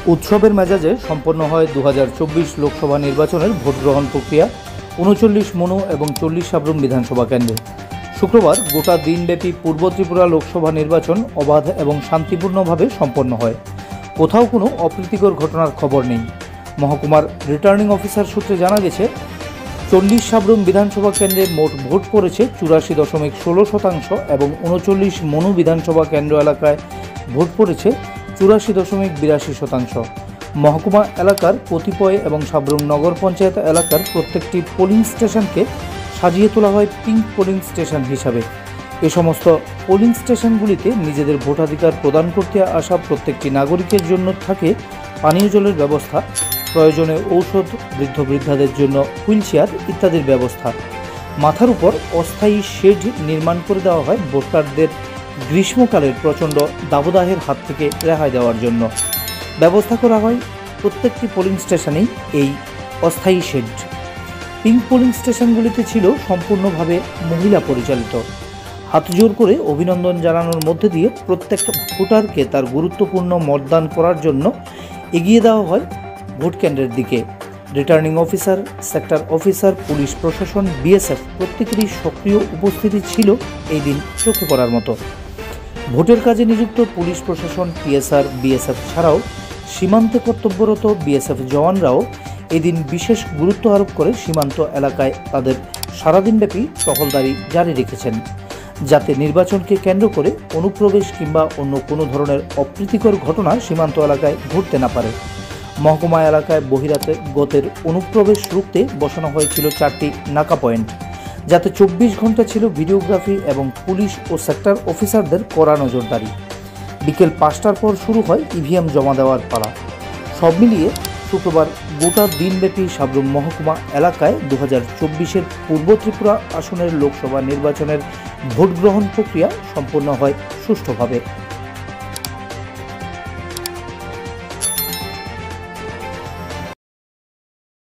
उत्सवेर मेजाजे सम्पन्न হয় 2024 लोकसभा निर्वाचনের भोट ग्रहण प्रक्रिया 39 मनु और 40 साब्रुम विधानसभा केंद्रे। शुक्रवार गोटा दिनव्यापी पूर्व त्रिपुरा लोकसभा निर्वाचन अबाध और शांतिपूर्णभावे सम्पन्न হয়। कोथाओ कोनो अप्रीतिकर घटनार खबर नेই। महकुमार रिटार्निंग अफिसार सूत्रे जाना गेছে 40 साब्रुम विधानसभा केंद्रे मोट भोट पड़ेছে 84.16% और 39 मनु विधानसभा केंद्र एलाकाय भोट पड़ेছে 84.82%। महकुमा एलाकार कतिपय और साब्रुम नगर पंचायत एलाकार प्रत्येकटी पोलिंग स्टेशन के सजिए तोला है पिंक पोलिंग स्टेशन हिसाबे। ए समस्त पोलिंग स्टेशनगुलिते निजेदेर भोटाधिकार प्रदान करते आसा प्रत्येकटी नागरिकेर जन्य थाके पानीय जलेर व्यवस्था, प्रयोजने औषध, वृद्ध बृद्धादेर जन्य হুইল চেয়ার इत्यादिर व्यवस्था। माथार ऊपर अस्थायी शेड निर्माण करे देওয়া হয় ভোটারদের ग्रीष्मकालेर प्रचंड दाबदाहेर हाथ थेके रेहाई देওয়ার জন্য। व्यवस्था करा হয় प्रत्येकटी पोलिंग स्टेशनेই এই अस्थायी शेड। पिंक पोलिंग स्टेशनगुलिते छिलो सम्पूर्णभावे महिला परिचालित। हाथजोड़ करे अभिनंदन जानानोर मध्य दिए प्रत्येक भोटारके तार गुरुत्वपूर्ण मतदान करार जন্য एगिए देওয়া হয় भोट केंद्रेर दिके। रिटार्निंग अफिसार, सेक्टर अफिसार, पुलिस प्रशासन, बीएसएफ प्रत्येकेरই सक्रिय उपस्थिति छिलो এই दिन चोखे पड़ार मतो। भोटेर काजे नियुक्त पुलिस प्रशासन, टीएसआर, बीएसएफ छाड़ाओ सीमान्ते कर्तव्यरत बीएसएफ जवानराও এই दिन विशेष गुरुत्व आरोप करे सीमाন্ত এলাকায় তাদের সারাদিনব্যাপী টহলদারি জারি রেখেছেন, যাতে নির্বাচনকে কেন্দ্র করে অনুপ্রবেশ কিংবা অন্য কোনো ধরনের অপ্রীতিকর ঘটনা সীমান্ত এলাকায় ঘটতে না পারে। महकुमा एलाकाय बहिरागतेर अनुप्रवेश रुखते बसानो हयेछिलो 4टी नाका पॉइंट, जाते 24 घंटा छिलो भिडियोग्राफी और पुलिस और सेक्टर अफिसारदेर कड़ा नजरदारी। बिकेल 5टार पर शुरू है इभिएम जमा देওয়ার पाला। सब मिलिए शुक्रवार गोटा दिनव्यापी साब्रुम महकुमा एलाकाय 2024 पूर्व त्रिपुरा आसनेर लोकसभा निर्वाचनेर भोट ग्रहण प्रक्रिया सम्पन्न হয় সুষ্ঠুভাবে।